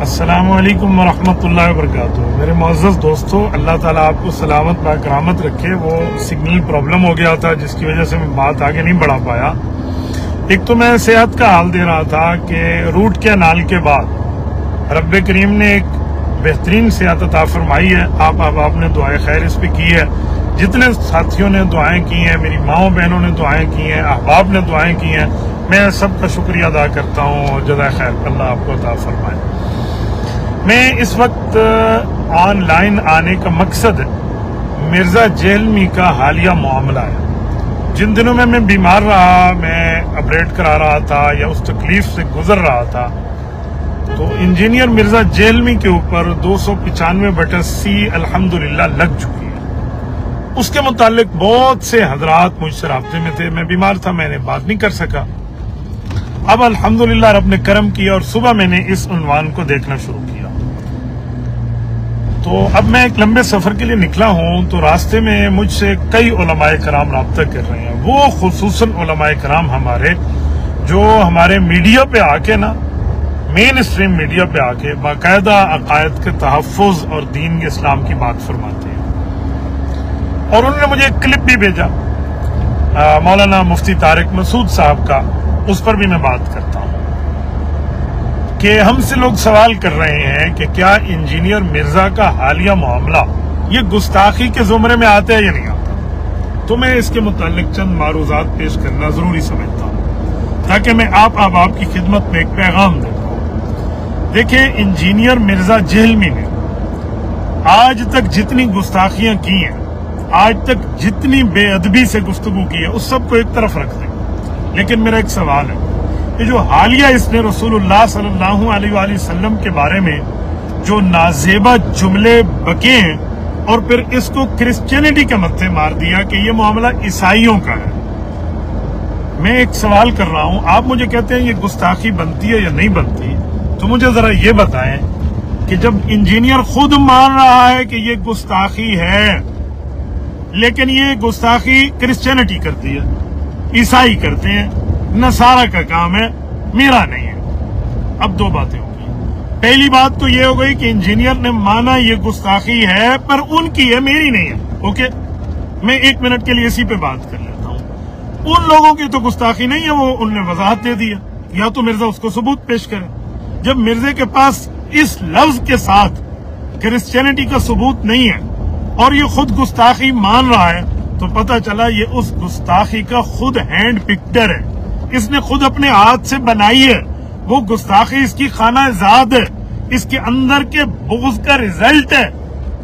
अस्सलामुअलैकुम वरहमतुल्लाहि वबरकातुहू। मेरे मुअज़्ज़ज़ दोस्तों, अल्लाह ताला आपको सलामत बाकरामत रखे। वो सिग्नल प्रॉब्लम हो गया था जिसकी वजह से मैं बात आगे नहीं बढ़ा पाया। एक तो मैं सेहत का हाल दे रहा था कि रूट कैनाल के बाद रब्बे करीम ने एक बेहतरीन सेहत अता फरमाई है। आपने दुआएं खैर इस पे की है। जितने साथियों ने दुआएं की हैं, मेरी माओ बहनों ने दुआएं की हैं, अहबाब ने दुआएं की हैं, मैं सबका शुक्रिया अदा करता हूँ और जज़ाए खैर अल्लाह आपको अता फरमाए। मैं इस वक्त ऑनलाइन आने का मकसद मिर्जा जेलमी का हालिया मामला है। जिन दिनों में मैं बीमार रहा, मैं ऑपरेट करा रहा था या उस तकलीफ से गुजर रहा था, तो इंजीनियर मिर्जा जेलमी के ऊपर 295/C अल्हम्दुलिल्लाह लग चुकी है। उसके मुतालिक बहुत से हजरात मुझसे राब्ते में थे। मैं बीमार था, मैंने बात नहीं कर सका। अब अल्हम्दुलिल्लाह रब ने करम किया और सुबह मैंने इस उन्वान को देखना शुरू किया। तो अब मैं एक लंबे सफर के लिए निकला हूं, तो रास्ते में मुझसे कई उलमाए कराम राब्ता कर रहे हैं। वो खुसूसन उलमाए कराम हमारे जो हमारे मीडिया पे आके ना, मेन स्ट्रीम मीडिया पे आके बाकायदा अकायद के तहफ़्फ़ुज़ और दीन इस्लाम की बात फरमाते हैं। और उन्होंने मुझे एक क्लिप भी भेजा मौलाना मुफ्ती तारिक मसूद साहब का, उस पर भी मैं बात करता हूं कि हमसे लोग सवाल कर रहे हैं कि क्या इंजीनियर मिर्जा का हालिया मामला ये गुस्ताखी के जुमरे में आता है या नहीं आता। तो मैं इसके मुतालिक चंद मारूजात पेश करना जरूरी समझता हूं ताकि मैं आपकी खिदमत में एक पैगाम दे पाऊं। देखिए, इंजीनियर मिर्जा जेलमी ने आज तक जितनी गुस्ताखियां की हैं, आज तक जितनी बेअदबी से गुफ्तगू की है, उस सबको एक तरफ रख दें। लेकिन मेरा एक सवाल है कि जो हालिया इसने रसूलुल्लाह सल्लल्लाहु अलैहि वसल्लम के बारे में जो नाजेबा जुमले बके हैं और फिर इसको क्रिश्चियनिटी के मत्थे मार दिया कि ये मामला ईसाइयों का है। मैं एक सवाल कर रहा हूं, आप मुझे कहते हैं ये गुस्ताखी बनती है या नहीं बनती, तो मुझे जरा ये बताएं कि जब इंजीनियर खुद मान रहा है कि ये गुस्ताखी है, लेकिन ये गुस्ताखी क्रिश्चियनिटी करती है, ईसाई करते हैं, नसारा का काम है, मेरा नहीं है। अब दो बातें होगी। पहली बात तो ये हो गई कि इंजीनियर ने माना ये गुस्ताखी है, पर उनकी है, मेरी नहीं है। ओके, मैं 1 मिनट के लिए इसी पे बात कर लेता हूं। उन लोगों की तो गुस्ताखी नहीं है, वो उनने वजाहत दे दिया, या तो मिर्जा उसको सबूत पेश करे। जब मिर्जे के पास इस लफ्ज के साथ क्रिश्चियनिटी का सबूत नहीं है और ये खुद गुस्ताखी मान रहा है, तो पता चला ये उस गुस्ताखी का खुद हैंड पिक्चर है, इसने खुद अपने हाथ से बनाई है। वो गुस्ताखी इसकी खाना जाद है, इसके अंदर के बुग़्ज़ का रिजल्ट है,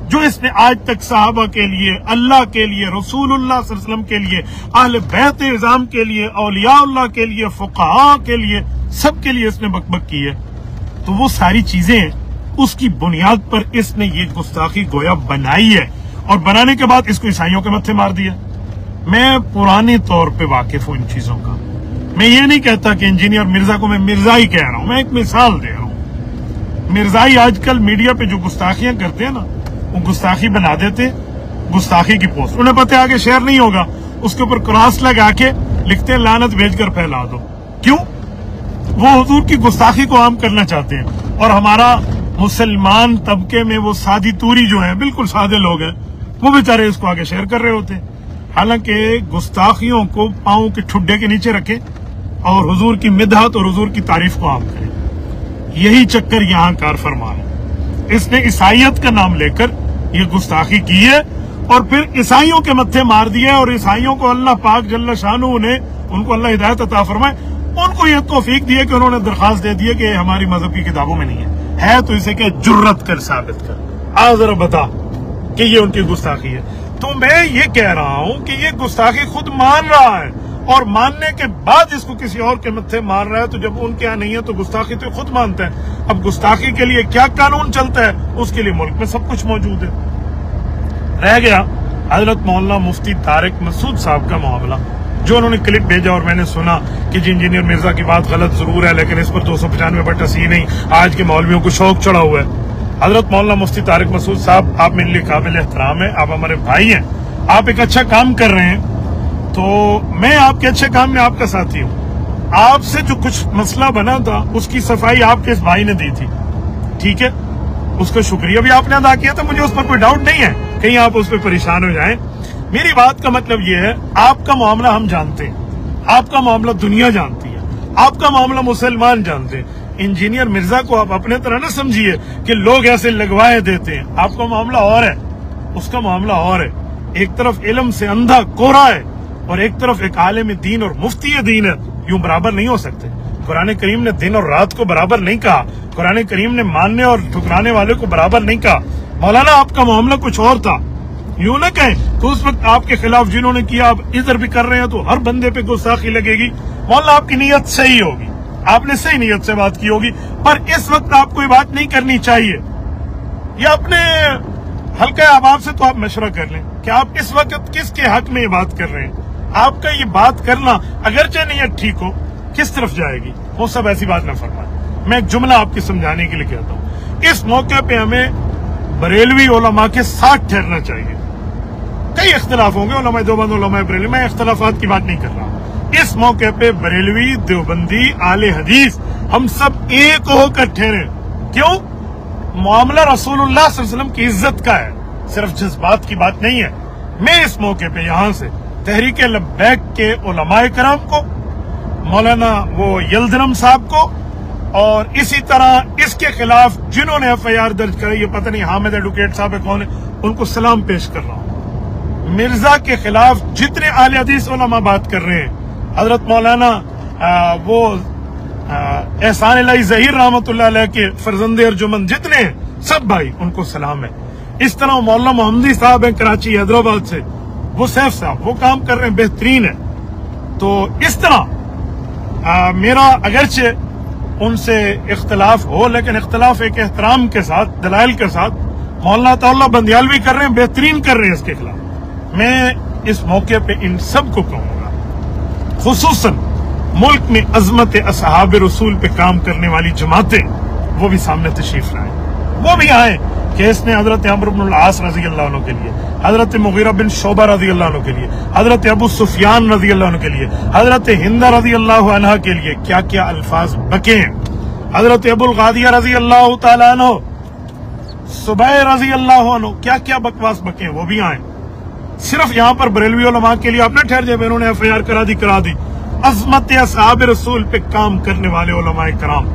जो इसने आज तक सहाबा के लिए, अल्लाह के लिए, रसूलुल्लाह सल्लल्लाहु अलैहि वसल्लम के लिए, अहले बैत इज़ाम के लिए, औलियाउल्लाह के लिए, फुक़हा के लिए, सबके लिए इसने बकबक की है। तो वो सारी चीजें उसकी बुनियाद पर इसने ये गुस्ताखी गोया बनाई है और बनाने के बाद इसको ईसाइयों के मत्थे मार दिया। मैं पुराने तौर पे वाकिफ हूं इन चीजों का। मैं ये नहीं कहता कि इंजीनियर मिर्जा को मैं मिर्जा ही कह रहा हूं, मैं एक मिसाल दे रहा हूं। मिर्जाई आजकल मीडिया पे जो गुस्ताखियां करते हैं ना, वो गुस्ताखी बना देते, गुस्ताखी की पोस्ट उन्हें पता है आगे शेयर नहीं होगा, उसके ऊपर क्रॉस लगा के लिखते हैं लानत भेजकर फैला दो। क्यों? वो हुजूर की गुस्ताखी को आम करना चाहते हैं। और हमारा मुसलमान तबके में वो सादी तूरी जो है, बिल्कुल सादे लोग हैं, वो बेचारे इसको आगे शेयर कर रहे होते हैं। हालांकि गुस्ताखियों को पांव के ठुड्डे के नीचे रखे और हुजूर की मिदहत और हुजूर की तारीफ को आम करें। यही चक्कर यहाँ कार फरमा है। इसने ईसाइयत का नाम लेकर ये गुस्ताखी की है और फिर ईसाइयों के मत्थे मार दिए। और ईसाइयों को अल्लाह पाक जल्ल शानू ने, उनको अल्लाह हिदायत अता फरमाए, उनको यह तौफीक दी है कि उन्होंने दरखास्त दे दी है कि हमारी मजहब की किताबों में नहीं है तो इसे क्या जुर्रत कर साबित कर, आ जरा बता कि ये उनकी गुस्ताखी है। तो मैं ये कह रहा हूं कि ये गुस्ताखी खुद मान रहा है और मानने के बाद इसको किसी और के मत्थे मार रहा है। तो जब उनके यहाँ नहीं है तो गुस्ताखी तो खुद मानते हैं। अब गुस्ताखी के लिए क्या कानून चलता है, उसके लिए मुल्क में सब कुछ मौजूद है। रह गया हजरत मौलाना मुफ्ती तारिक मसूद साहब का मामला, जो उन्होंने क्लिप भेजा और मैंने सुना कि जी इंजीनियर मिर्जा की बात गलत जरूर है, लेकिन इस पर 295/C नहीं, आज के मौलवियों को शौक चढ़ा हुआ है। हजरत मौलाना मुफ्ती तारिक मसूद साहब, आप मेरे लिए काबिल एहतराम है, आप हमारे भाई हैं, आप एक अच्छा काम कर रहे हैं, तो मैं आपके अच्छे काम में आपका साथी हूँ। आपसे जो कुछ मसला बना था उसकी सफाई आपके इस भाई ने दी थी, ठीक है, उसका शुक्रिया भी आपने अदा किया, तो मुझे उस पर कोई डाउट नहीं है, कहीं आप उस पर परेशान हो जाएं। मेरी बात का मतलब यह है, आपका मामला हम जानते हैं, आपका मामला दुनिया जानती है, आपका मामला मुसलमान जानते हैं। इंजीनियर मिर्जा को आप अपने तरह ना समझिए कि लोग ऐसे लगवाए देते हैं, आपका मामला और है, उसका मामला और है। एक तरफ इल्म से अंधा कोरा है और एक तरफ एक आलिम दीन और मुफ्ती दीन है, यूं बराबर नहीं हो सकते। कुरान करीम ने दिन और रात को बराबर नहीं कहा, कुरान करीम ने मानने और ठुकराने वाले को बराबर नहीं कहा। मौलाना आपका मामला कुछ और था, यूं ना कहें तो उस वक्त आपके खिलाफ जिन्होंने किया आप इधर भी कर रहे हैं तो हर बंदे पे गुस्ताखी लगेगी। मौलाना आपकी नीयत सही होगी, आपने सही नीयत से बात की होगी, पर इस वक्त आपको ये बात नहीं करनी चाहिए। या अपने हल्के अहबाब से तो आप मशवरा कर लें कि आप इस वक्त किसके हक में ये बात कर रहे हैं। आपका ये बात करना अगरचे नीयत ठीक हो, किस तरफ जाएगी, वो सब ऐसी बात ना फरमाए। मैं एक जुमला आपके समझाने के लिए कहता हूँ, इस मौके पे हमें बरेलवी उलमा के साथ ठहरना चाहिए। कई इख्तलाफ होंगे, उलमा देवबंद, उलमा बरेलवी, मैं इख्तलाफात की बात नहीं कर रहा। इस मौके पे बरेलवी, देवबंदी, आले हदीस हम सब एक होकर ठहरे। क्यों? मामला रसूलुल्लाह सल्लल्लाहु अलैहि वसल्लम की इज्जत का है, सिर्फ जज्बात की बात नहीं है। मैं इस मौके पे यहाँ से तहरीक लब्बैक के उलमाए कराम को, मौलाना वो यल्दरम साहब को, और इसी तरह इसके खिलाफ जिन्होंने FIR दर्ज कराई, ये पता नहीं हामिद एडवोकेट साहब है कौन है, उनको सलाम पेश कर रहा हूँ। मिर्जा के खिलाफ जितने आले हदीस उलमा बात कर रहे हैं, हजरत मौलाना वो एहसान इलाही ज़हीर रहमतुल्लाह अलैह के फरजंदे अर्जुमन जितने हैं, सब भाई उनको सलाम है। इस तरह मौलाना मोहम्मदी साहब है कराची हैदराबाद से, वो सैफ साहब, वो काम कर रहे हैं, बेहतरीन है। तो इस तरह मेरा अगरचे उनसे इख्तलाफ हो, लेकिन इख्तलाफ एक एहतराम के साथ, दलाइल के साथ। मौलाना तौला बंदियालवी कर रहे हैं, बेहतरीन कर रहे हैं इसके खिलाफ। मैं इस मौके पे इन सब को कहूंगा, खुसूसन मुल्क में अजमत असहाब रसूल पे काम करने वाली जमातें, वो भी सामने तशरीफ लाए, वो भी आए कि इसने हजरत अम्र इब्न अल-आस रजी अल्लाह अन्हु के लिए, हजरत मुगीरा बिन शोबा रजी अल्लाह अन्हु के लिए, हजरत अबू सुफियान रजी अल्लाह अन्हु के लिए, हजरत हिंदा रजी अल्लाह अन्हा के लिए क्या क्या अल्फाज बके हैं, हजरत अबुल गादिया रजी अल्लाह तआला अन्हु, सुबैर रजी अल्लाह अन्हु, क्या क्या बकवास बके हैं, वो भी आए। सिर्फ यहाँ पर बरेलवी उलमा के लिए आप न ठहर जाए, इन्होंने FIR करा दी। अज़मत असहाब रसूल पे काम करने वाले उलमाए कराम,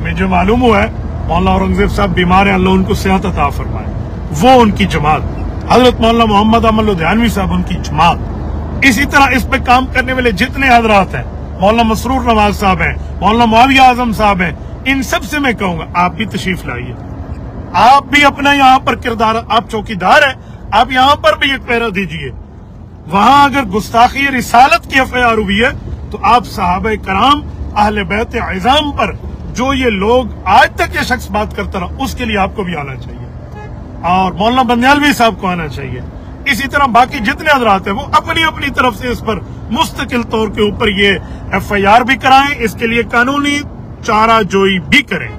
मुझे मालूम हुआ है मौलाना औरंगजेब साहब बीमार हैं, अल्लाह उनको सेहत अता फरमाए, वो उनकी जमात, हजरत मौलाना मोहम्मद अमल लुधियानवी साहब उनकी जमात, इसी तरह इस पे काम करने वाले जितने हजरात हैं, मौलाना मसरूर नवाज साहब हैं, मौलाना मुआविया आजम साहब हैं, इन सब से मैं कहूंगा आप भी तशरीफ लाइए। आप भी अपना यहाँ पर किरदार, आप चौकीदार है, आप यहाँ पर भी एक पैरा दीजिए। वहां अगर गुस्ताखी रिसालत की FIR हुई है तो आप साहबे कराम, अहले बैत इज़ाम पर जो ये लोग आज तक ये शख्स बात करता रहा, उसके लिए आपको भी आना चाहिए और मौलाना बंदियालवी साहब को आना चाहिए। इसी तरह बाकी जितने हजरात हैं वो अपनी अपनी तरफ से इस पर मुस्तकिल तौर के ऊपर ये FIR भी कराएं, इसके लिए कानूनी चारा जोई भी करें।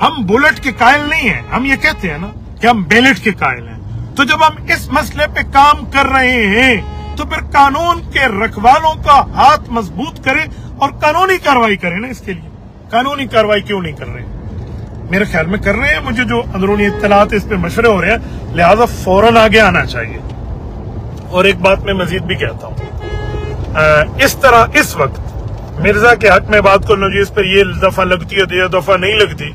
हम बुलेट के कायल नहीं है, हम ये कहते हैं ना कि हम बैलेट के कायल हैं। तो जब हम इस मसले पे काम कर रहे हैं तो फिर कानून के रखवालों का हाथ मजबूत करें और कानूनी कार्रवाई करें ना। इसके लिए कानूनी कार्रवाई क्यों नहीं कर रहे? मेरे ख्याल में कर रहे हैं, मुझे जो अंदरूनी इत्तलात इस पे मशवरे हो रहे हैं, लिहाजा फौरन आगे आना चाहिए। और एक बात मैं मजीद भी कहता हूँ, इस तरह इस वक्त मिर्जा के हक में बात करना जी, इस पर ये दफा लगती है, ये दफा नहीं लगती,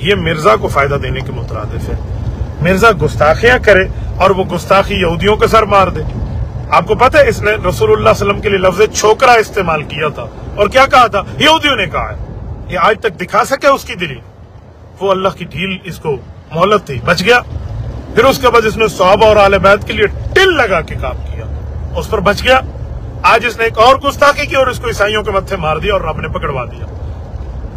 ये मिर्जा को फायदा देने के मुतरादिफ है। मिर्जा गुस्ताखियां करे और वो गुस्ताखी यहूदियों का सर मार दे। आपको पता है इसने रसूलुल्लाह सल्लल्लाहु अलैहि वसल्लम के लिए लफ्ज छोकरा इस्तेमाल किया था और क्या कहा था? यहूदियों ने कहा है। ये आज तक दिखा सके उसकी दिली? वो अल्लाह की ढील, इसको मोहलत थी, बच गया। फिर उसके बाद इसने सहाबा और आले बैत के लिए टिल लगा के काम किया, उस पर बच गया। आज इसने एक और गुस्ताखी की और इसको ईसाइयों के मत्थे मार दिया और रब ने पकड़वा दिया।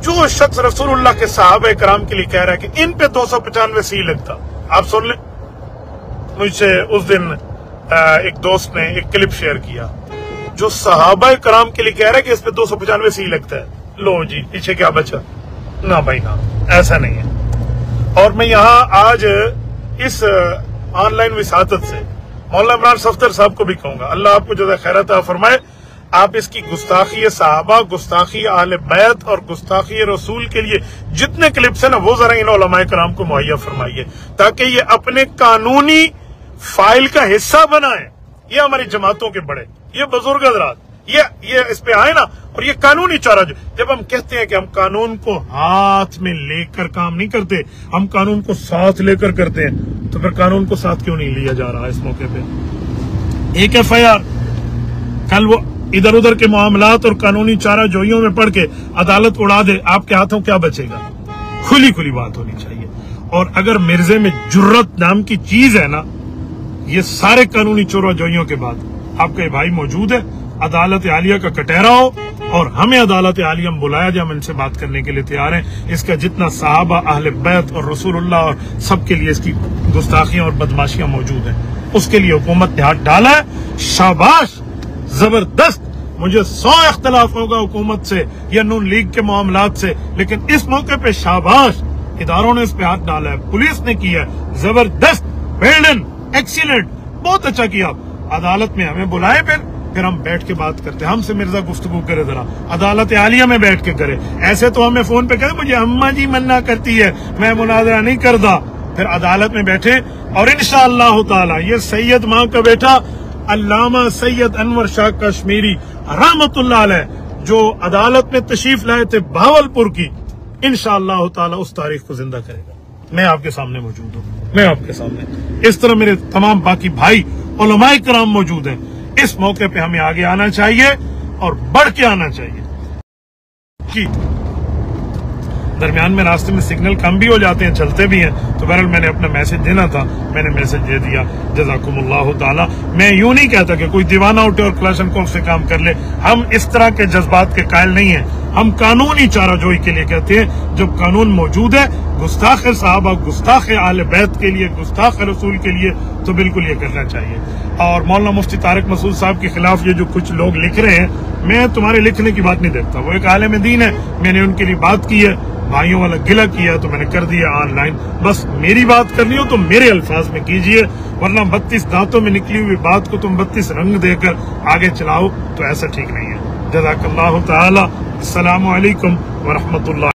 जो शख्स रसूलुल्लाह के सहाबा कराम के लिए कह रहा है कि इन पे 295 सी लगता, आप सुन ले। मुझसे उस दिन एक दोस्त ने एक क्लिप शेयर किया, जो सहाबा कराम के लिए कह रहा है कि इस पे 295 सी लगता है। लो जी, पीछे क्या बचा? ना भाई ना, ऐसा नहीं है। और मैं यहाँ आज इस ऑनलाइन विसातत से मौलाना इमरान सफ्तर साहब को भी कहूंगा, अल्लाह आपको जज़ा खैर अता फरमाए। आप इसकी गुस्ताखी सहाबा, गुस्ताखी अहले बैत और गुस्ताखी रसूल के लिए जितने क्लिप्स है ना, वो जरा इन उलमाए कराम को मुहैया फरमाइए, ताकि ये अपने कानूनी फाइल का हिस्सा बनाए। ये हमारी जमातों के बड़े, ये बुजुर्ग हज़रात, ये इस पे आए ना, और ये कानूनी चारा, जब हम कहते हैं कि हम कानून को हाथ में लेकर काम नहीं करते, हम कानून को साथ लेकर करते हैं, तो फिर कानून को साथ क्यों नहीं लिया जा रहा है? इस मौके पे एक FIR, कल वो इधर उधर के मामलात और कानूनी चारा जोइयों में पड़ के अदालत उड़ा दे, आपके हाथों क्या बचेगा? खुली खुली बात होनी चाहिए। और अगर मिर्जे में जुर्रत नाम की चीज है ना, ये सारे कानूनी चोरा जोइयों के बाद आपका ये भाई मौजूद है, अदालत आलिया का कटहरा हो और हमें अदालत आलिया में बुलाया जाए, हम इनसे बात करने के लिए तैयार हैं। इसका जितना सहाबा, अहले बैत और रसूलुल्लाह और सबके लिए इसकी गुस्ताखियां और बदमाशियां मौजूद हैं, उसके लिए हुकूमत ने हाथ डाला है। शाबाश, जबरदस्त। मुझे 100 इख्तलाफ होगा हुकूमत से या नून लीग के मामलात से, लेकिन इस मौके पे शाबाश, इदारों ने इस पे हाथ डाला है, पुलिस ने किया है, जबरदस्त, वेल डन, एक्सीलेंट, बहुत अच्छा किया। अदालत में हमें बुलाए, फिर हम बैठ के बात करते हैं। हमसे मिर्जा गुफ्तगू करे, जरा अदालत आलिया में बैठ के करे। ऐसे तो हमें फोन पे कहे मुझे अम्मा जी मन्ना करती है, मैं मुनाजरा नहीं करता। फिर अदालत में बैठे और इंशाअल्लाह ताला ये सैयद माँ का बेटा अल्लामा सैयद अनवर शाह कश्मीरी रहमतुल्लाह अलैह, जो अदालत में तशरीफ लाए थे भावलपुर की, इंशाअल्लाह ताला उस तारीख को जिंदा करेगा। मैं आपके सामने मौजूद हूँ, मैं आपके सामने। इस तरह मेरे तमाम बाकी भाई उलमाए कराम मौजूद हैं। इस मौके पे हमें आगे आना चाहिए और बढ़ के आना चाहिए। कि दरमियान में रास्ते में सिग्नल कम भी हो जाते हैं, चलते भी हैं, तो बहरहाल मैंने अपना मैसेज देना था, मैंने मैसेज दे दिया। जज़ाकुमुल्लाहु ताला। मैं यूं नहीं कहता कि कोई दीवाना उठे और क्लाशनकोफ से काम कर ले, हम इस तरह के जज्बात के कायल नहीं हैं। हम कानूनी चाराजोई के लिए कहते हैं। जब कानून मौजूद है, गुस्ताख साहबा, गुस्ताख आले बैत के लिए, गुस्ताख रसूल के लिए, तो बिल्कुल ये करना चाहिए। और मौलाना मुफ्ती तारिक मसूद साहब के खिलाफ ये जो कुछ लोग लिख रहे हैं, मैं तुम्हारे लिखने की बात नहीं देखता, वो एक आलिम दीन है, मैंने उनके लिए बात की है, भाइयों वाला गिला किया तो मैंने कर दिया ऑनलाइन। बस मेरी बात करनी हो तो मेरे अल्फाज में कीजिए, वरना 32 दांतों में निकली हुई बात को तुम 32 रंग देकर आगे चलाओ, तो ऐसा ठीक नहीं है। जज़ाकल्लाहु ताला। अस्सलामु अलैकुम व रहमतुल्लाह।